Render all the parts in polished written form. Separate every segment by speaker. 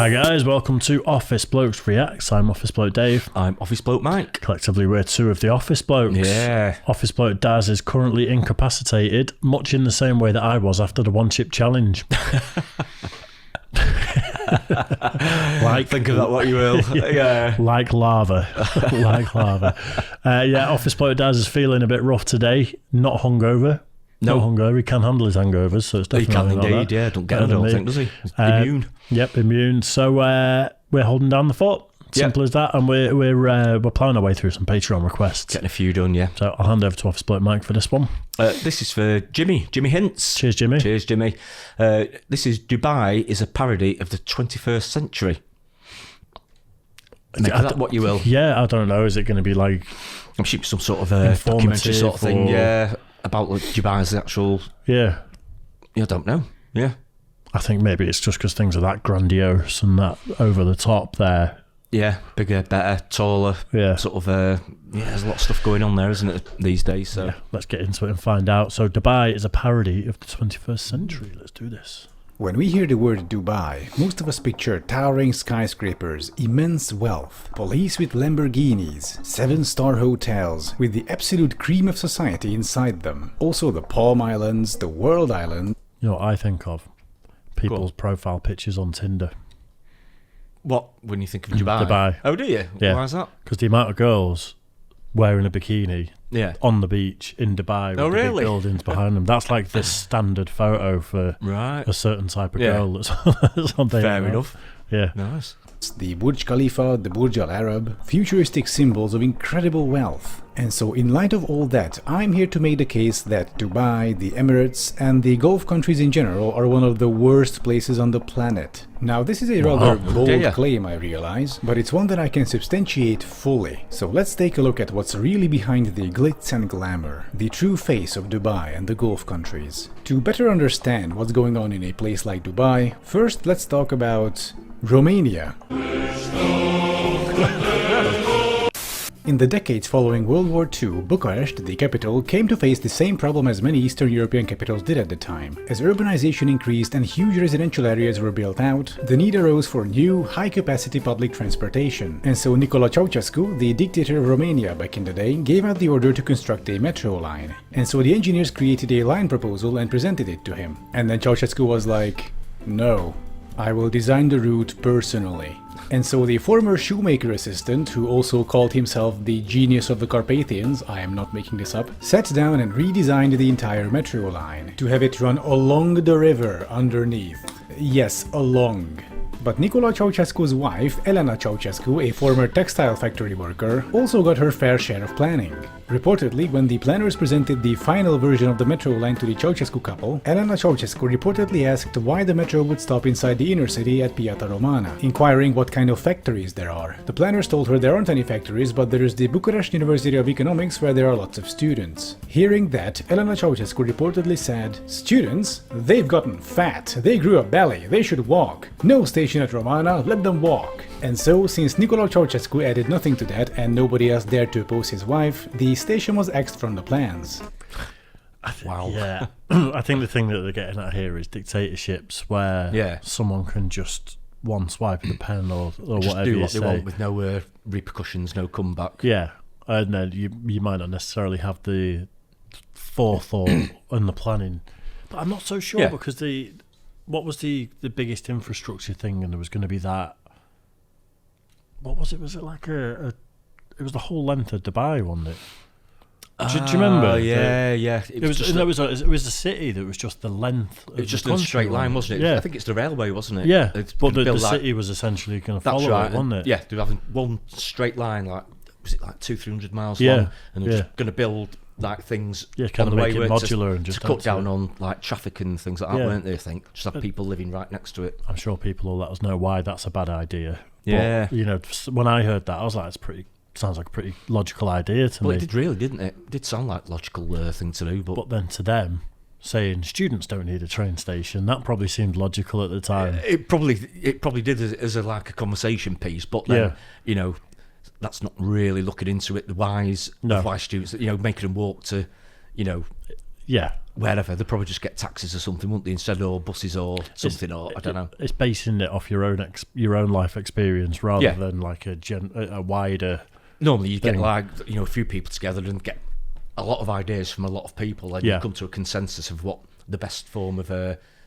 Speaker 1: Hi guys, welcome to Office Blokes Reacts. I'm Office Bloke Dave.
Speaker 2: I'm Office Bloke Mike.
Speaker 1: Collectively, we're two of the Office Blokes.
Speaker 2: Yeah.
Speaker 1: Office Bloke Daz is currently incapacitated, much in the same way that I was after the one chip challenge.
Speaker 2: Think of that what you will. Yeah.
Speaker 1: Like lava. Like lava. Office Bloke Daz is feeling a bit rough today. Not hungover. No hungover. He can handle his hangovers, so it's definitely
Speaker 2: He can indeed, yeah. Don't get it, I don't think, does he? He's immune.
Speaker 1: Yep, immune. So we're holding down the fort. Simple as that, and we're plowing our way through some Patreon requests.
Speaker 2: Getting a few done, yeah.
Speaker 1: So I'll hand over to Office Bloke Mike for this one.
Speaker 2: This is for Jimmy Hints.
Speaker 1: Cheers, Jimmy.
Speaker 2: Cheers, Jimmy. This is Dubai is a parody of the 21st century. Make that what you will.
Speaker 1: Yeah, I don't know. Is it going to be like...
Speaker 2: I'm sure some sort of documentary sort of thing, yeah. About like Dubai's actual...
Speaker 1: Yeah.
Speaker 2: I don't know. Yeah.
Speaker 1: I think maybe it's just because things are that grandiose and that over the top there.
Speaker 2: Yeah, bigger, better, taller.
Speaker 1: Yeah.
Speaker 2: Sort of, there's a lot of stuff going on there, isn't it, these days? So
Speaker 1: yeah, let's get into it and find out. So Dubai is a parody of the 21st century. Let's do this.
Speaker 3: When we hear the word Dubai, most of us picture towering skyscrapers, immense wealth, police with Lamborghinis, 7-star hotels with the absolute cream of society inside them. Also the Palm Islands, the World Island.
Speaker 1: You know what I think of? People's profile pictures on Tinder.
Speaker 2: What, when you think of Dubai?
Speaker 1: Dubai.
Speaker 2: Oh, do you?
Speaker 1: Yeah.
Speaker 2: Why is that?
Speaker 1: Because the amount of girls wearing a bikini on the beach in Dubai with the big buildings behind them. That's like the standard photo for a certain type of girl that's on there.
Speaker 2: Fair enough.
Speaker 1: Yeah.
Speaker 2: Nice.
Speaker 3: The Burj Khalifa, the Burj Al Arab, futuristic symbols of incredible wealth. And so in light of all that, I'm here to make the case that Dubai, the Emirates, and the Gulf countries in general are one of the worst places on the planet. Now this is a rather bold claim, I realize, but it's one that I can substantiate fully. So let's take a look at what's really behind the glitz and glamour, the true face of Dubai and the Gulf countries. To better understand what's going on in a place like Dubai, first let's talk about Romania. In the decades following World War II, Bucharest, the capital, came to face the same problem as many Eastern European capitals did at the time. As urbanization increased and huge residential areas were built out, the need arose for new, high-capacity public transportation. And so Nicolae Ceausescu, the dictator of Romania back in the day, gave out the order to construct a metro line. And so the engineers created a line proposal and presented it to him. And then Ceausescu was like, "No, I will design the route personally." And so the former shoemaker assistant, who also called himself the genius of the Carpathians, I am not making this up, sat down and redesigned the entire metro line to have it run along the river underneath. Yes, along. But Nicolae Ceausescu's wife, Elena Ceausescu, a former textile factory worker, also got her fair share of planning. Reportedly, when the planners presented the final version of the metro line to the Ceausescu couple, Elena Ceausescu reportedly asked why the metro would stop inside the inner city at Piața Romana, inquiring what kind of factories there are. The planners told her there aren't any factories, but there is the Bucharest University of Economics where there are lots of students. Hearing that, Elena Ceausescu reportedly said, "Students? They've gotten fat, they grew a belly, they should walk. No station at Romana, let them walk." And so, since Nicolae Ceausescu added nothing to that and nobody else dared to oppose his wife, the station was axed from the plans.
Speaker 2: Wow.
Speaker 1: Yeah. I think the thing that they're getting at here is dictatorships where someone can just one swipe of the pen or
Speaker 2: just
Speaker 1: whatever
Speaker 2: do
Speaker 1: you
Speaker 2: what
Speaker 1: say.
Speaker 2: they want with no repercussions, no comeback.
Speaker 1: Yeah. And then you might not necessarily have the forethought and the planning. But I'm not so sure because what was the biggest infrastructure thing, and there was going to be that. What was it? Was it like it was the whole length of Dubai, wasn't it? Do you remember?
Speaker 2: Yeah.
Speaker 1: It was the city that was just the length.
Speaker 2: It was just in a straight line, wasn't it?
Speaker 1: Yeah.
Speaker 2: I think it's the railway, wasn't it?
Speaker 1: Yeah, but the city was essentially going to follow it, wasn't it?
Speaker 2: Yeah, they were having one straight line, like was it like 200-300 miles long, and they were just going to build like things
Speaker 1: kind
Speaker 2: on the
Speaker 1: of
Speaker 2: way
Speaker 1: make it modular and just
Speaker 2: to cut down on like traffic and things like that, weren't they? I think just have people living right next to it.
Speaker 1: I'm sure people will let us know why that's a bad idea.
Speaker 2: Yeah,
Speaker 1: but, when I heard that, I was like, sounds like a pretty logical idea to me.
Speaker 2: Well, it did really, didn't it? It did sound like a logical thing to do, but
Speaker 1: then to them, saying students don't need a train station, that probably seemed logical at the time.
Speaker 2: It probably did as a conversation piece, but then that's not really looking into it. The why students, making them walk to, wherever. They'd probably just get taxis or something, wouldn't they, instead of buses or something, I don't know.
Speaker 1: It's basing it off your own life experience rather than like a wider.
Speaker 2: Normally, you get like a few people together and get a lot of ideas from a lot of people, and you come to a consensus of what the best form of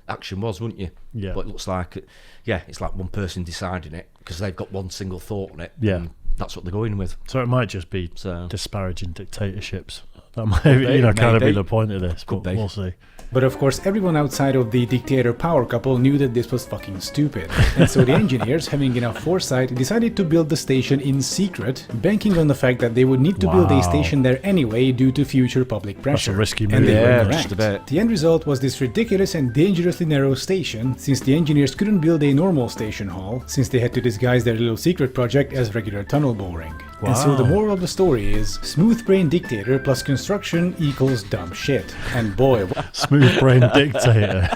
Speaker 2: action was, wouldn't you?
Speaker 1: Yeah.
Speaker 2: But it looks like, it's like one person deciding it because they've got one single thought on it.
Speaker 1: Yeah.
Speaker 2: And that's what they're going with.
Speaker 1: So it might just be disparaging dictatorships. That might kind of be the point of this, but we'll see.
Speaker 3: But of course, everyone outside of the dictator power couple knew that this was fucking stupid. And so the engineers, having enough foresight, decided to build the station in secret, banking on the fact that they would need to build a station there anyway due to future public pressure.
Speaker 1: That's a risky move.
Speaker 3: And they were
Speaker 2: just a bit.
Speaker 3: The end result was this ridiculous and dangerously narrow station, since the engineers couldn't build a normal station hall, since they had to disguise their little secret project as regular tunnel boring.
Speaker 1: Wow.
Speaker 3: And so the moral of the story is, smooth brain dictator plus construction equals dumb shit. And boy...
Speaker 1: Smooth brain dictator.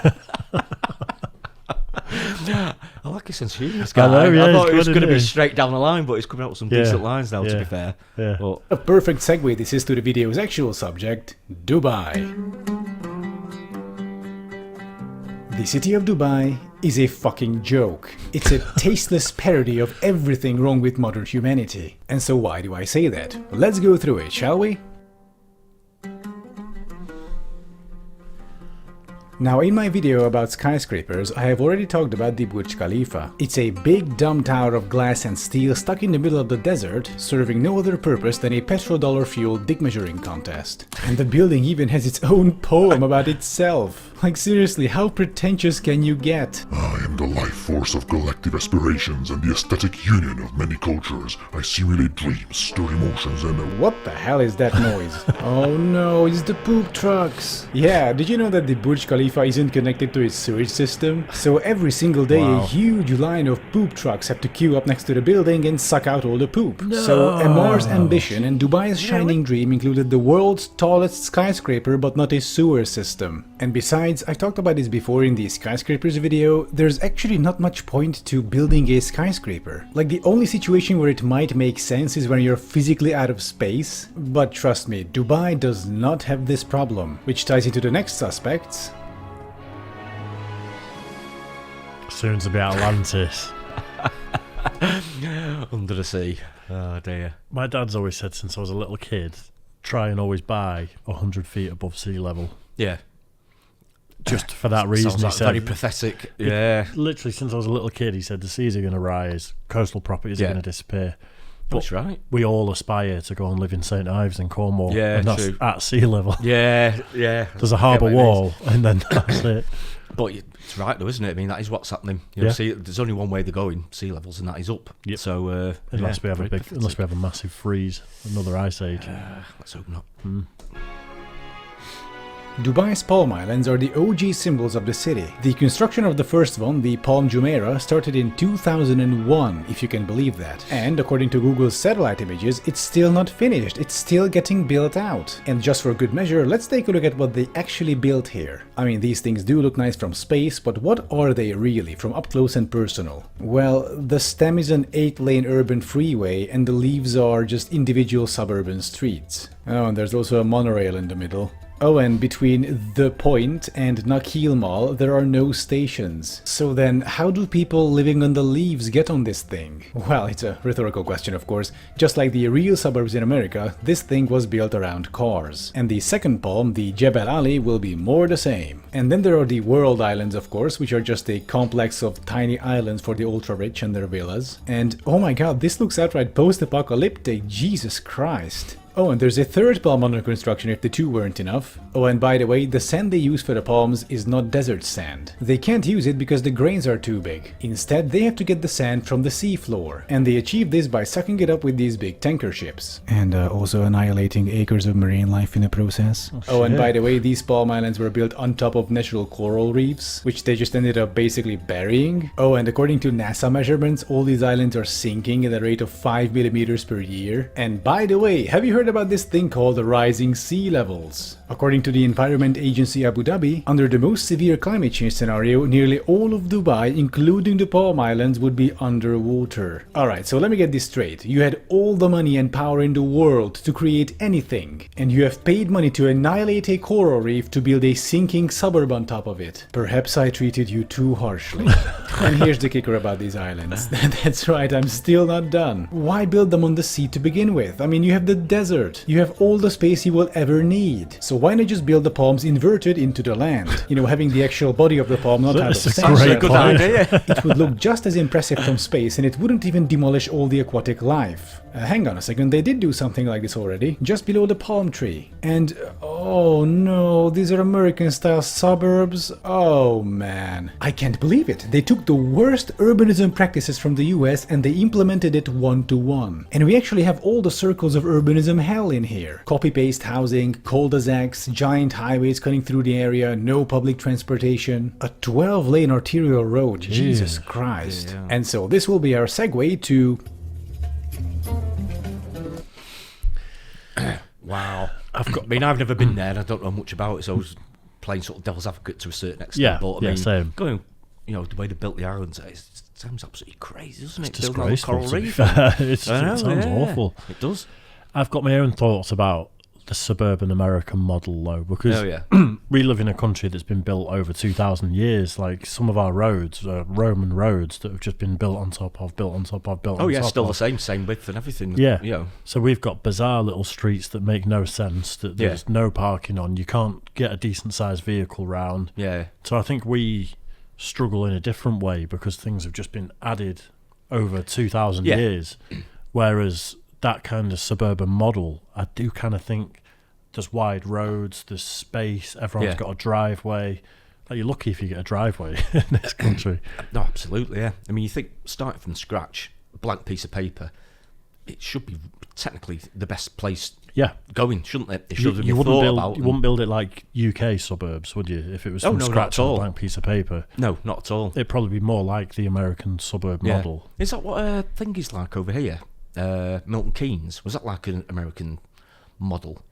Speaker 2: I like his sense of humour, this
Speaker 1: I
Speaker 2: guy.
Speaker 1: know,
Speaker 2: I thought it was
Speaker 1: good,
Speaker 2: going to be
Speaker 1: isn't he?
Speaker 2: straight down the line, but he's coming out with some decent lines now, to be fair.
Speaker 1: Yeah.
Speaker 2: But,
Speaker 3: A perfect segue this is to the video's actual subject, Dubai. The city of Dubai is a fucking joke. It's a tasteless parody of everything wrong with modern humanity. And so why do I say that? Let's go through it, shall we? Now, in my video about skyscrapers, I have already talked about the Burj Khalifa. It's a big dumb tower of glass and steel stuck in the middle of the desert, serving no other purpose than a petrodollar-fueled dick measuring contest. And the building even has its own poem about itself. Like seriously, how pretentious can you get?
Speaker 4: I am the life force of collective aspirations and the aesthetic union of many cultures. I simulate dreams, stir emotions, and
Speaker 3: What the hell is that noise? Oh no, it's the poop trucks. Yeah, did you know that the Burj Khalifa isn't connected to its sewage system? So every single day a huge line of poop trucks have to queue up next to the building and suck out all the poop. So Amar's ambition and Dubai's shining dream included the world's tallest skyscraper but not a sewer system. And besides, I talked about this before in the skyscrapers video, there's actually not much point to building a skyscraper. Like the only situation where it might make sense is when you're physically out of space. But trust me, Dubai does not have this problem, which ties into the next suspects.
Speaker 1: Soon to be Atlantis.
Speaker 2: under the sea. Oh dear.
Speaker 1: My dad's always said since I was a little kid, try and always buy 100 feet above sea level.
Speaker 2: Yeah.
Speaker 1: Just for that reason,
Speaker 2: Sounds
Speaker 1: he
Speaker 2: like
Speaker 1: said.
Speaker 2: very pathetic. Yeah.
Speaker 1: Literally, since I was a little kid, he said the seas are going to rise, coastal properties are going to disappear.
Speaker 2: That's right.
Speaker 1: We all aspire to go and live in St Ives in Cornwall.
Speaker 2: Yeah,
Speaker 1: and that's
Speaker 2: true.
Speaker 1: at sea level.
Speaker 2: Yeah.
Speaker 1: There's a harbour wall, and then that's it.
Speaker 2: But it's right though, isn't it? I mean, that is what's happening. You know, there's only one way they're going, sea levels, and that is up.
Speaker 1: Yep.
Speaker 2: So
Speaker 1: unless we have a massive freeze, another ice age.
Speaker 2: Let's hope not.
Speaker 3: Dubai's Palm Islands are the OG symbols of the city. The construction of the first one, the Palm Jumeirah, started in 2001, if you can believe that. And according to Google's satellite images, it's still not finished, it's still getting built out. And just for good measure, let's take a look at what they actually built here. I mean, these things do look nice from space, but what are they really, from up close and personal? Well, the stem is an 8-lane urban freeway, and the leaves are just individual suburban streets. Oh, and there's also a monorail in the middle. Oh, and between The Point and Nakheel Mall, there are no stations. So then, how do people living on the leaves get on this thing? Well, it's a rhetorical question, of course. Just like the real suburbs in America, this thing was built around cars. And the second palm, the Jebel Ali, will be more the same. And then there are the World Islands, of course, which are just a complex of tiny islands for the ultra-rich and their villas. And oh my god, this looks outright post-apocalyptic, Jesus Christ. Oh, and there's a third palm under construction if the two weren't enough. Oh, and by the way, the sand they use for the palms is not desert sand. They can't use it because the grains are too big. Instead, they have to get the sand from the seafloor. And they achieve this by sucking it up with these big tanker ships. And also annihilating acres of marine life in the process. Oh, and by the way, these palm islands were built on top of natural coral reefs, which they just ended up basically burying. Oh, and according to NASA measurements, all these islands are sinking at a rate of 5 millimeters per year. And by the way, have you heard heard about this thing called the rising sea levels? According to the Environment Agency Abu Dhabi, under the most severe climate change scenario, nearly all of Dubai, including the Palm Islands, would be underwater. Alright, so let me get this straight. You had all the money and power in the world to create anything, and you have paid money to annihilate a coral reef to build a sinking suburb on top of it. Perhaps I treated you too harshly. And here's the kicker about these islands. That's right, I'm still not done. Why build them on the sea to begin with? I mean, you have the desert. You have all the space you will ever need. So why not just build the palms inverted into the land? You know, having the actual body of the palm not out of
Speaker 1: That's a
Speaker 3: center.
Speaker 1: great
Speaker 2: Good idea.
Speaker 3: It would look just as impressive from space, and it wouldn't even demolish all the aquatic life. Hang on a second, they did do something like this already, just below the palm tree. And, oh no, these are American-style suburbs? Oh man. I can't believe it. They took the worst urbanism practices from the US and they implemented it one-to-one. And we actually have all the circles of urbanism hell in here. Copy-paste housing, cul-de-sacs, giant highways cutting through the area, no public transportation, a 12-lane arterial road, Jesus Christ.
Speaker 2: Yeah.
Speaker 3: And so this will be our segue to...
Speaker 2: Wow. I mean, I've never been there and I don't know much about it, so I was playing sort of devil's advocate to a certain extent.
Speaker 1: Yeah,
Speaker 2: but I mean,
Speaker 1: same.
Speaker 2: going, you know, the way they built the islands, it sounds absolutely crazy, doesn't it?
Speaker 1: It's
Speaker 2: Building on a
Speaker 1: disgraceful,
Speaker 2: coral
Speaker 1: to be
Speaker 2: reef.
Speaker 1: fair. It
Speaker 2: I know,
Speaker 1: sounds
Speaker 2: yeah.
Speaker 1: awful.
Speaker 2: It does.
Speaker 1: I've got my own thoughts about the suburban American model, though, because
Speaker 2: Oh, yeah.
Speaker 1: we live in a country that's been built over 2,000 years. Like, some of our roads are Roman roads that have just been built on top of, built on top of, built on
Speaker 2: Oh,
Speaker 1: top
Speaker 2: yeah,
Speaker 1: of.
Speaker 2: still the same width and everything.
Speaker 1: Yeah.
Speaker 2: You know.
Speaker 1: So we've got bizarre little streets that make no sense, that there's no parking on. You can't get a decent-sized vehicle round.
Speaker 2: Yeah.
Speaker 1: So I think we struggle in a different way because things have just been added over 2,000
Speaker 2: Yeah.
Speaker 1: years. Whereas that kind of suburban model, I do kind of think there's wide roads, there's space, everyone's got a driveway. Like, you're lucky if you get a driveway in this country.
Speaker 2: No, absolutely, yeah. I mean, you think starting from scratch, blank piece of paper, it should be technically the best place
Speaker 1: Yeah.
Speaker 2: going, shouldn't it? It should have
Speaker 1: You
Speaker 2: been
Speaker 1: wouldn't
Speaker 2: thought
Speaker 1: build,
Speaker 2: about.
Speaker 1: you wouldn't build it like UK suburbs, would you? If it was from
Speaker 2: no, not
Speaker 1: scratch
Speaker 2: at
Speaker 1: on a
Speaker 2: all.
Speaker 1: blank piece of paper.
Speaker 2: No, not at all.
Speaker 1: It'd probably be more like the American suburb
Speaker 2: Yeah.
Speaker 1: model.
Speaker 2: Is that what a thing is like over here? Milton Keynes, was that like an American model?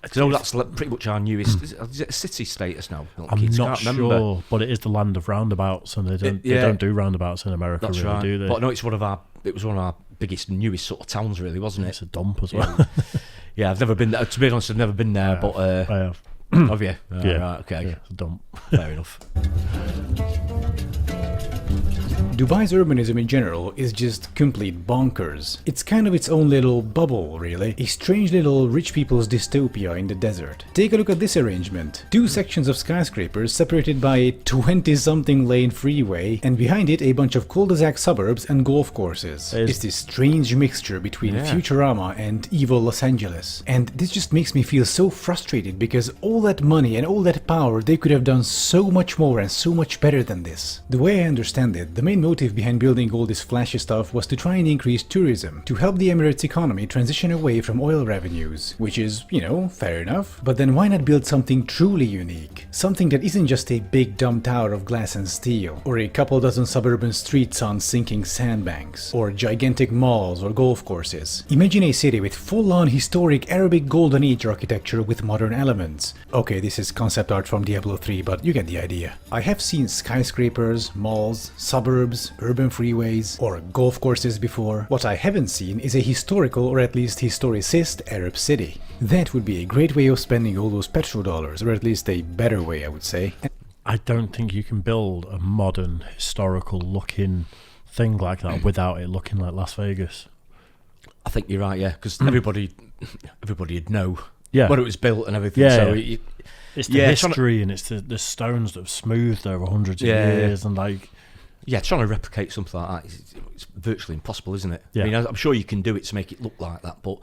Speaker 2: Because I know that's pretty much our newest. Is it a city status now? Milton
Speaker 1: I'm
Speaker 2: Keynes?
Speaker 1: not
Speaker 2: Can't remember.
Speaker 1: sure, but it is the land of roundabouts, and they
Speaker 2: Yeah.
Speaker 1: don't do roundabouts in America,
Speaker 2: That's
Speaker 1: really,
Speaker 2: right.
Speaker 1: do they?
Speaker 2: But no, it was one of our biggest, newest sort of towns, really, wasn't
Speaker 1: It's
Speaker 2: it?
Speaker 1: a dump as well.
Speaker 2: Yeah, I've never been there. To be honest, I've never been there, but
Speaker 1: I have.
Speaker 2: have you?
Speaker 1: Yeah.
Speaker 2: Right, okay,
Speaker 1: Yeah, it's a dump.
Speaker 2: fair enough.
Speaker 3: Dubai's urbanism in general is just complete bonkers. It's kind of its own little bubble, really. A strange little rich people's dystopia in the desert. Take a look at this arrangement. Two sections of skyscrapers separated by a 20-something lane freeway, and behind it a bunch of cul-de-sac suburbs and golf courses. It's this strange mixture between Futurama and evil Los Angeles. And this just makes me feel so frustrated because all that money and all that power, they could have done so much more and so much better than this. The way I understand it, the main motive behind building all this flashy stuff was to try and increase tourism, to help the Emirates economy transition away from oil revenues, which is, you know, fair enough. But then why not build something truly unique? Something that isn't just a big dumb tower of glass and steel, or a couple dozen suburban streets on sinking sandbanks, or gigantic malls or golf courses. Imagine a city with full-on historic Arabic Golden Age architecture with modern elements. Okay, this is concept art from Diablo 3, but you get the idea. I have seen skyscrapers, malls, suburbs, urban freeways, or golf courses before. What I haven't seen is a historical or at least historicist Arab city. That would be a great way of spending all those petrodollars, or at least a better way, I would say.
Speaker 1: I don't think you can build a modern, historical-looking thing like that without it looking like Las Vegas.
Speaker 2: I think you're right, yeah, because everybody'd know
Speaker 1: Yeah.
Speaker 2: when it was built and everything.
Speaker 1: Yeah,
Speaker 2: So
Speaker 1: yeah. It's the
Speaker 2: Yeah,
Speaker 1: history, and it's the stones that have smoothed over hundreds of
Speaker 2: Yeah.
Speaker 1: years, and like...
Speaker 2: trying to replicate something like that, it's virtually impossible, isn't it?
Speaker 1: Yeah.
Speaker 2: I mean, I'm sure you can do it to make it look like that, but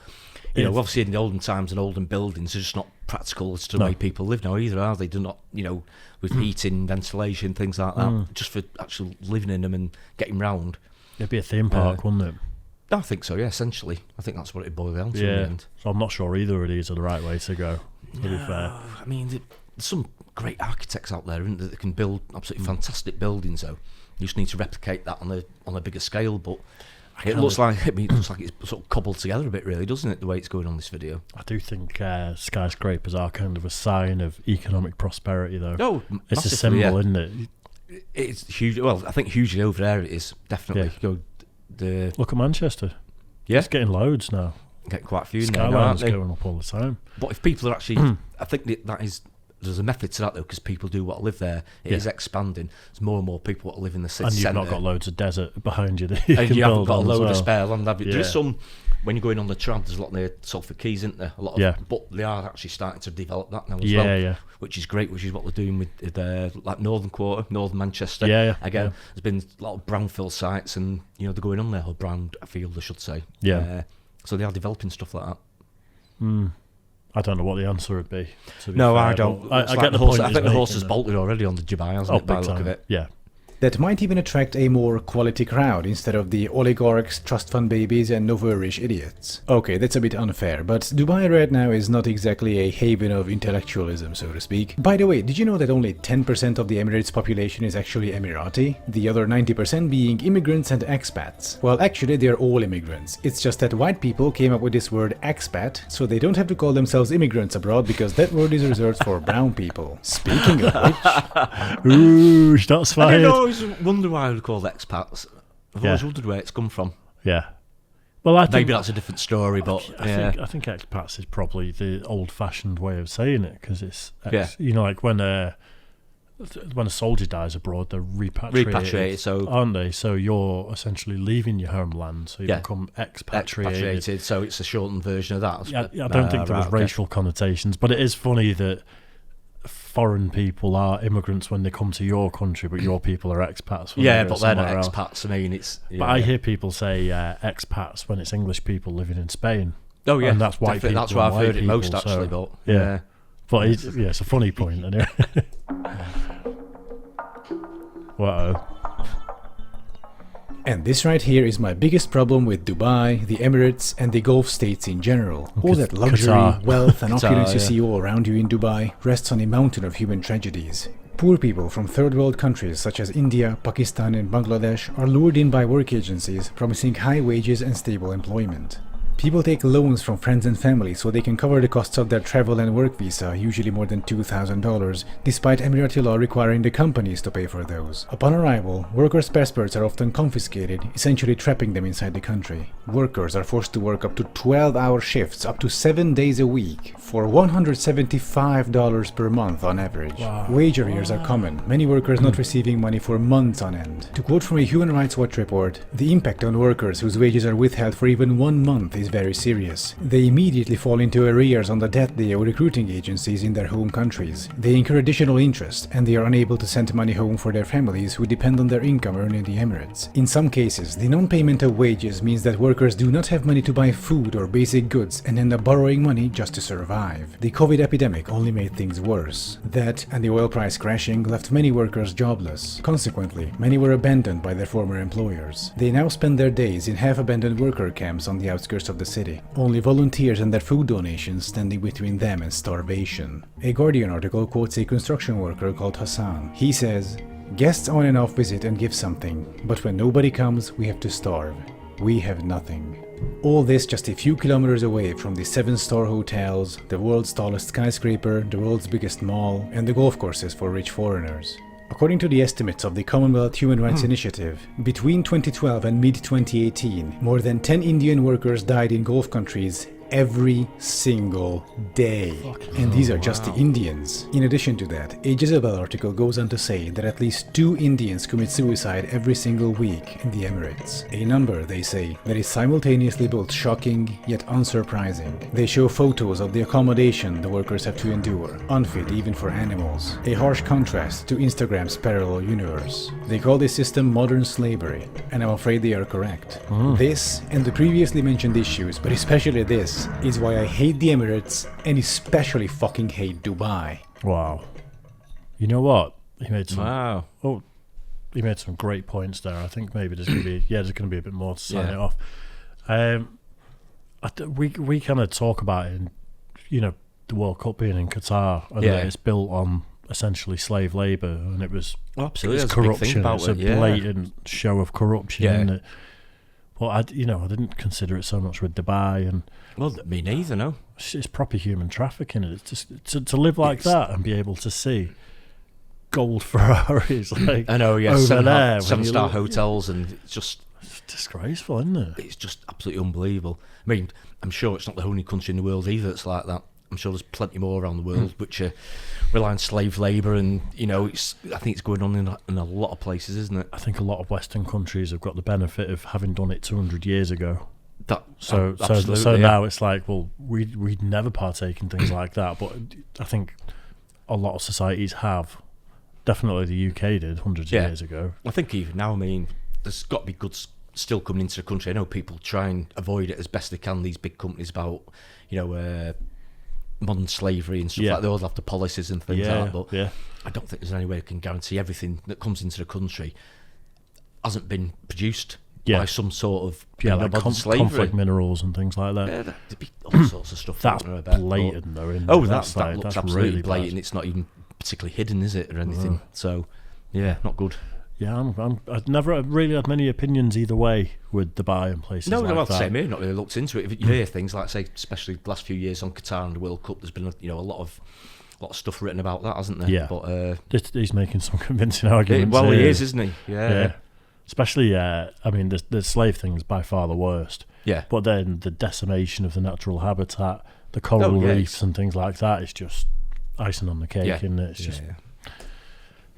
Speaker 2: you know,
Speaker 1: It's-
Speaker 2: obviously in the olden times and olden buildings, they're just not practical as to the
Speaker 1: No.
Speaker 2: way people live now either, are they? They're not, you know, with heating, ventilation, things like that, just for actually living in them and getting round.
Speaker 1: It'd be a theme park, wouldn't it?
Speaker 2: I think so, yeah, essentially. I think that's what it boils down to in the
Speaker 1: Yeah.
Speaker 2: end.
Speaker 1: So I'm not sure either of these are the right way to go, to be fair.
Speaker 2: I mean, there's some great architects out there, isn't there, that can build absolutely fantastic buildings, though. You just need to replicate that on a bigger scale, but It looks like it's sort of cobbled together a bit, really, doesn't it? The way it's going on this video.
Speaker 1: I do think skyscrapers are kind of a sign of economic prosperity, though.
Speaker 2: Oh,
Speaker 1: it's a symbol, isn't it?
Speaker 2: It's huge. Well, I think hugely over there it is, definitely.
Speaker 1: Look at Manchester.
Speaker 2: Yeah,
Speaker 1: it's getting loads now.
Speaker 2: Getting quite a few now,
Speaker 1: Skyline's
Speaker 2: aren't they?
Speaker 1: going up all the time.
Speaker 2: But if people are actually, I think that is. There's a method to that though, because people do want to live there. It is expanding. There's more and more people that live in the city centre.
Speaker 1: And you've not got loads of desert behind you.
Speaker 2: And you haven't got a load of spare land, have you?
Speaker 1: Yeah.
Speaker 2: There is some, when you're going on the tram, there's a lot near Salford Quays, isn't there? A lot of, but they are actually starting to develop that now as well.
Speaker 1: Yeah.
Speaker 2: Which is great, which is what they're doing with like Northern Quarter, Northern Manchester.
Speaker 1: Yeah.
Speaker 2: Again, there's been a lot of brownfield sites, and they're going on there, or brownfield, I should say.
Speaker 1: Yeah.
Speaker 2: So they are developing stuff like that.
Speaker 1: I don't know what the answer would be.
Speaker 2: No, I don't.
Speaker 1: I get the point.
Speaker 2: I think the horse has bolted already on the Dubai, hasn't it, by the look of it?
Speaker 1: Yeah.
Speaker 3: That might even attract a more quality crowd instead of the oligarchs, trust fund babies and Novo-Irish idiots. Okay, that's a bit unfair, but Dubai right now is not exactly a haven of intellectualism, so to speak. By the way, did you know that only 10% of the Emirates population is actually Emirati? The other 90% being immigrants and expats. Well, actually they're all immigrants. It's just that white people came up with this word expat, so they don't have to call themselves immigrants abroad because that word is reserved for brown people. Speaking of which...
Speaker 1: Ooh, shots fired.
Speaker 2: I always wonder why they're called expats. I've always wondered where it's come from.
Speaker 1: Yeah. Well, I think
Speaker 2: maybe that's a different story, but
Speaker 1: I think expats is probably the old-fashioned way of saying it, because it's like when a soldier dies abroad, they're repatriated, aren't they? So you're essentially leaving your homeland, so you become expatriated.
Speaker 2: So it's a shortened version of that.
Speaker 1: I don't think there was racial connotations, but it is funny that foreign people are immigrants when they come to your country, but your people are expats.
Speaker 2: But they're not expats. I mean, it's.
Speaker 1: But I hear people say expats when it's English people living in Spain.
Speaker 2: Oh yeah,
Speaker 1: and that's white people.
Speaker 2: That's where I've heard it most, actually. But
Speaker 1: but it's a funny point. Anyway. Whoa.
Speaker 3: And this right here is my biggest problem with Dubai, the Emirates, and the Gulf states in general. All that luxury, wealth, and opulence you see all around you in Dubai rests on a mountain of human tragedies. Poor people from third world countries such as India, Pakistan, and Bangladesh are lured in by work agencies promising high wages and stable employment. People take loans from friends and family so they can cover the costs of their travel and work visa, usually more than $2,000, despite Emirati law requiring the companies to pay for those. Upon arrival, workers' passports are often confiscated, essentially trapping them inside the country. Workers are forced to work up to 12-hour shifts, up to 7 days a week, for $175 per month on average.
Speaker 1: Wow.
Speaker 3: Wage arrears are common, many workers not receiving money for months on end. To quote from a Human Rights Watch report, the impact on workers whose wages are withheld for even 1 month is very serious. They immediately fall into arrears on the death they owe recruiting agencies in their home countries. They incur additional interest, and they are unable to send money home for their families who depend on their income earned in the Emirates. In some cases, the non-payment of wages means that workers do not have money to buy food or basic goods and end up borrowing money just to survive. The COVID epidemic only made things worse. That and the oil price crashing left many workers jobless. Consequently, many were abandoned by their former employers. They now spend their days in half-abandoned worker camps on the outskirts of the city. Only volunteers and their food donations standing between them and starvation. A Guardian article quotes a construction worker called Hassan. He says, "Guests on and off visit and give something, but when nobody comes, we have to starve. We have nothing." All this just a few kilometers away from the 7-star hotels, the world's tallest skyscraper, the world's biggest mall, and the golf courses for rich foreigners. According to the estimates of the Commonwealth Human Rights Initiative, between 2012 and mid-2018, more than 10 Indian workers died in Gulf countries every single day. And these are just the Indians. In addition to that, a Jezebel article goes on to say that at least 2 Indians commit suicide every single week in the Emirates. A number, they say, that is simultaneously both shocking yet unsurprising. They show photos of the accommodation the workers have to endure, unfit even for animals. A harsh contrast to Instagram's parallel universe. They call this system modern slavery, and I'm afraid they are correct. This, and the previously mentioned issues, but especially this, is why I hate the Emirates and especially fucking hate Dubai.
Speaker 1: Wow. You know what? He made some.
Speaker 2: Wow.
Speaker 1: Oh, he made some great points there. I think maybe there's going to be a bit more to sign it off. We kind of talk about it in, the World Cup being in Qatar, and that it's built on essentially slave labour, and it was
Speaker 2: absolutely
Speaker 1: corruption. It's a blatant show of corruption, isn't it? But I didn't consider it so much with Dubai, and
Speaker 2: well, me neither. No,
Speaker 1: it's proper human trafficking. It's just to live like that and be able to see gold Ferraris like
Speaker 2: I know, yeah,
Speaker 1: over there,
Speaker 2: 7-star hotels, and it's
Speaker 1: disgraceful, isn't it?
Speaker 2: It's just absolutely unbelievable. I mean, I'm sure it's not the only country in the world either that's like that. I'm sure there's plenty more around the world which rely on slave labour, and I think it's going on in a lot of places, isn't it?
Speaker 1: I think a lot of Western countries have got the benefit of having done it 200 years ago. So now it's like, well, we'd never partake in things like that, but I think a lot of societies have. Definitely the UK did hundreds of years ago.
Speaker 2: I think even now, I mean, there's got to be goods still coming into the country. I know people try and avoid it as best they can, these big companies, about modern slavery and stuff like that. They all have the policies and things like that, but I don't think there's any way they can guarantee everything that comes into the country hasn't been produced by some sort of
Speaker 1: like
Speaker 2: slavery.
Speaker 1: Conflict minerals and things like that.
Speaker 2: Yeah, there'd be all sorts of stuff.
Speaker 1: That's blatant, though. That
Speaker 2: looks
Speaker 1: that's
Speaker 2: absolutely
Speaker 1: really
Speaker 2: blatant.
Speaker 1: bad.
Speaker 2: It's not even particularly hidden, is it, or anything? So, not good.
Speaker 1: Yeah, I've never really had many opinions either way with Dubai and places like that.
Speaker 2: No, same here. Not really looked into it. You hear things like, say, especially the last few years on Qatar and the World Cup, there's been a lot of stuff written about that, hasn't there?
Speaker 1: Yeah, but he's making some convincing arguments.
Speaker 2: Well, he is, isn't he? Yeah.
Speaker 1: Especially, I mean, the slave thing is by far the worst.
Speaker 2: Yeah.
Speaker 1: But then the decimation of the natural habitat, the coral reefs and things like that is just icing on the cake, isn't it? It's just...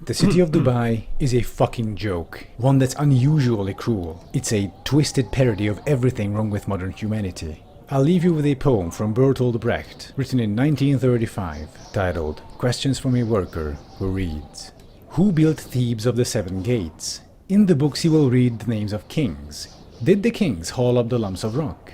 Speaker 3: The city of Dubai is a fucking joke, one that's unusually cruel. It's a twisted parody of everything wrong with modern humanity. I'll leave you with a poem from Bertolt Brecht, written in 1935, titled Questions from a Worker, who reads: Who built Thebes of the 7 gates? In the books you will read the names of kings. Did the kings haul up the lumps of rock?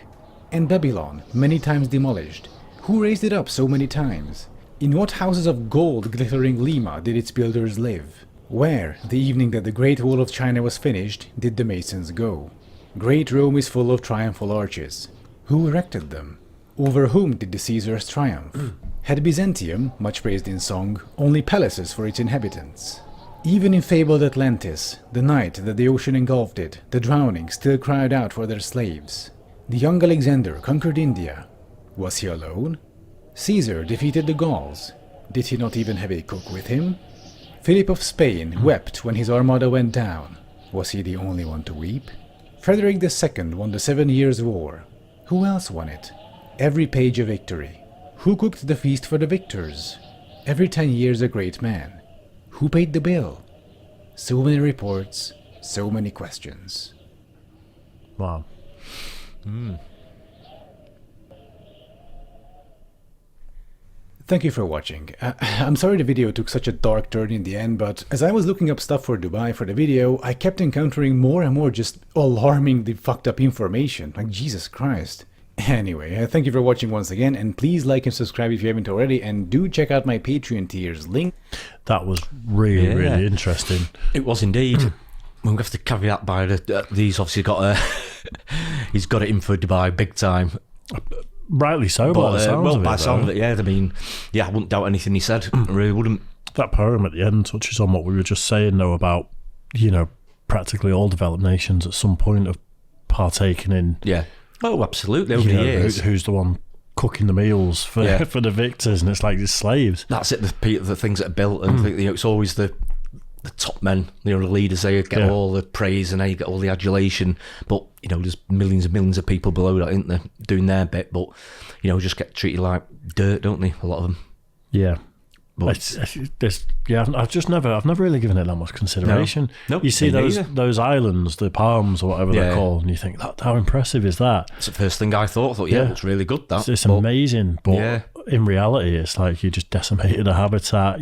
Speaker 3: And Babylon, many times demolished, who raised it up so many times? In what houses of gold glittering Lima did its builders live? Where, the evening that the Great Wall of China was finished, did the masons go? Great Rome is full of triumphal arches. Who erected them? Over whom did the Caesars triumph? Had Byzantium, much praised in song, only palaces for its inhabitants? Even in fabled Atlantis, the night that the ocean engulfed it, the drowning still cried out for their slaves. The young Alexander conquered India. Was he alone? Caesar defeated the Gauls. Did he not even have a cook with him? Philip of Spain wept when his armada went down. Was he the only one to weep? Frederick II won the 7 Years' War. Who else won it? Every page a victory. Who cooked the feast for the victors? Every 10 years a great man. Who paid the bill? So many reports, so many questions.
Speaker 1: Wow.
Speaker 3: Thank you for watching. I'm sorry the video took such a dark turn in the end, but as I was looking up stuff for Dubai for the video, I kept encountering more and more just alarmingly fucked up information. Like, Jesus Christ. Anyway, thank you for watching once again, and please like and subscribe if you haven't already, and do check out my Patreon tiers link.
Speaker 1: That was really interesting.
Speaker 2: It was indeed. We have to caveat by these obviously got he's got it in for Dubai big time.
Speaker 1: Rightly so, by the sound of it.
Speaker 2: Yeah. I mean, I wouldn't doubt anything he said. I really wouldn't.
Speaker 1: That poem at the end touches on what we were just saying, though, about, practically all developed nations at some point have partaken in...
Speaker 2: Yeah. Oh, absolutely. Over the years.
Speaker 1: Who's the one cooking the meals for the victors, and it's like the slaves.
Speaker 2: That's it, the things that are built, and it's always the top men, the leaders, they get all the praise and they get all the adulation, but there's millions and millions of people below that, isn't there, doing their bit, but just get treated like dirt, don't they, a lot of them? But I've never really given it that much consideration.
Speaker 1: No, you see those islands, the palms or whatever they're called, and you think, how impressive is that?
Speaker 2: It's the first thing I thought. It looks really good, that.
Speaker 1: It's amazing, but in reality, it's like you just decimated the habitat,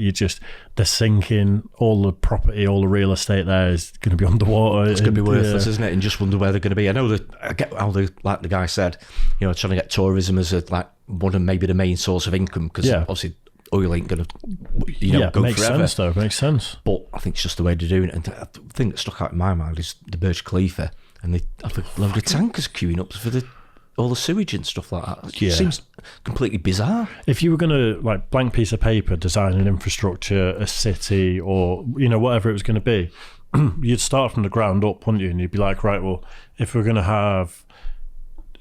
Speaker 1: they're sinking, all the property, all the real estate there is going to be underwater.
Speaker 2: It's going to be worthless, isn't it? And just wonder where they're going to be. I know I get how like the guy said, trying to get tourism as one of maybe the main source of income, because obviously oil ain't going to go
Speaker 1: makes
Speaker 2: forever.
Speaker 1: Sense, though. Makes sense.
Speaker 2: But I think it's just the way they're doing it. And the thing that stuck out in my mind is the Burj Khalifa, and they have a load of tankers queuing up for all the sewage and stuff like that. It seems completely bizarre. If
Speaker 1: you were going to, blank piece of paper, design an infrastructure, a city, or, whatever it was going to be, you'd start from the ground up, wouldn't you? And you'd be like, right, well, if we're going to have,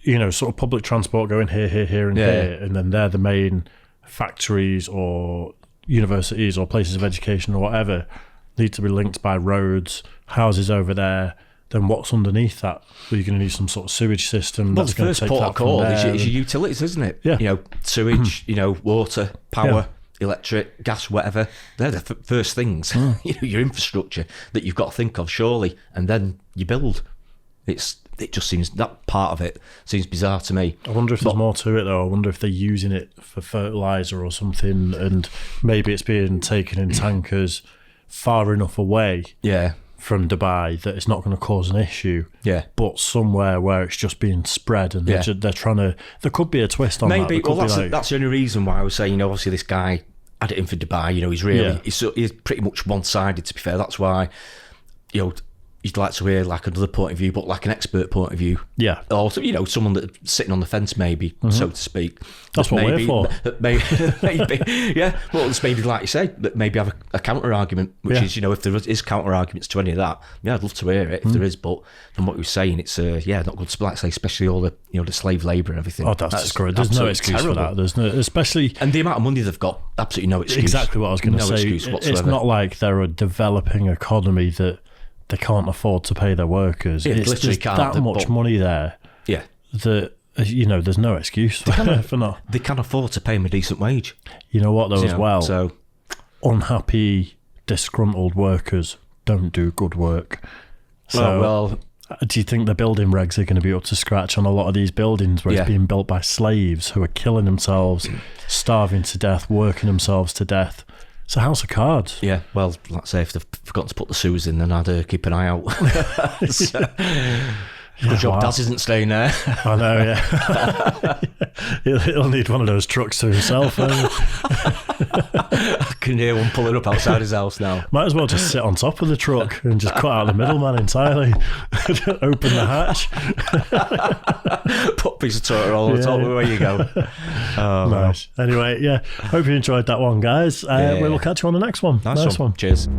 Speaker 1: sort of public transport going here, and here, and then they're the main factories or universities or places of education or whatever, need to be linked by roads, houses over there. Then what's underneath that? Well, you're going to need some sort of sewage system.
Speaker 2: Well,
Speaker 1: that's
Speaker 2: the
Speaker 1: going
Speaker 2: first
Speaker 1: to take
Speaker 2: port
Speaker 1: that
Speaker 2: of call
Speaker 1: from
Speaker 2: is
Speaker 1: there.
Speaker 2: your utilities, isn't it?
Speaker 1: Yeah.
Speaker 2: Sewage, water, power, electric, gas, whatever. They're the first things, your infrastructure that you've got to think of, surely. And then you build. It just seems, that part of it seems bizarre to me.
Speaker 1: I wonder if there's more to it, though. I wonder if they're using it for fertiliser or something, and maybe it's being taken in tankers far enough away from Dubai that it's not going to cause an issue. Yeah. But somewhere where it's just being spread, and they're trying to... There could be a twist on that.
Speaker 2: Maybe. Well, that's the only reason why I was saying, obviously this guy had it in for Dubai. He's really... He's pretty much one-sided, to be fair. That's why, you'd like to hear like another point of view, but like an expert point of view. Yeah. Or, someone that's sitting on the fence, maybe, so to speak.
Speaker 1: That's what we're for.
Speaker 2: Maybe, yeah. Well, it's maybe, like you say, that maybe have a counter-argument, which is, if there is counter-arguments to any of that, I'd love to hear it if there is, but from what you were saying, it's, not good to, like say, especially all the, the slave labour and everything.
Speaker 1: Oh, that's great. There's no excuse for that. There's no, especially...
Speaker 2: And the amount of money they've got, absolutely no excuse.
Speaker 1: Exactly what I was going to say.
Speaker 2: Excuse whatsoever.
Speaker 1: It's not like they're a developing economy that they can't afford to pay their workers.
Speaker 2: Yeah,
Speaker 1: it's just that much money there. Yeah. That, there's no excuse for not.
Speaker 2: They can afford to pay them a decent wage.
Speaker 1: You know what, though, as well?
Speaker 2: So,
Speaker 1: unhappy, disgruntled workers don't do good work. So, do you think the building regs are going to be up to scratch on a lot of these buildings where it's being built by slaves who are killing themselves, starving to death, working themselves to death? It's a house of cards.
Speaker 2: Yeah, well, let's say if they've forgotten to put the sewers in, then I'd keep an eye out. Good job Daz isn't staying there.
Speaker 1: I know, yeah. He'll need one of those trucks to himself.
Speaker 2: I can hear one pulling up outside his house now.
Speaker 1: Might as well just sit on top of the truck and just cut out the middleman entirely. Open the hatch.
Speaker 2: Put a piece of toilet roll on top. Away you go.
Speaker 1: Oh, nice. Anyway, hope you enjoyed that one, guys. We'll catch you on the next one.
Speaker 2: Nice one. Cheers.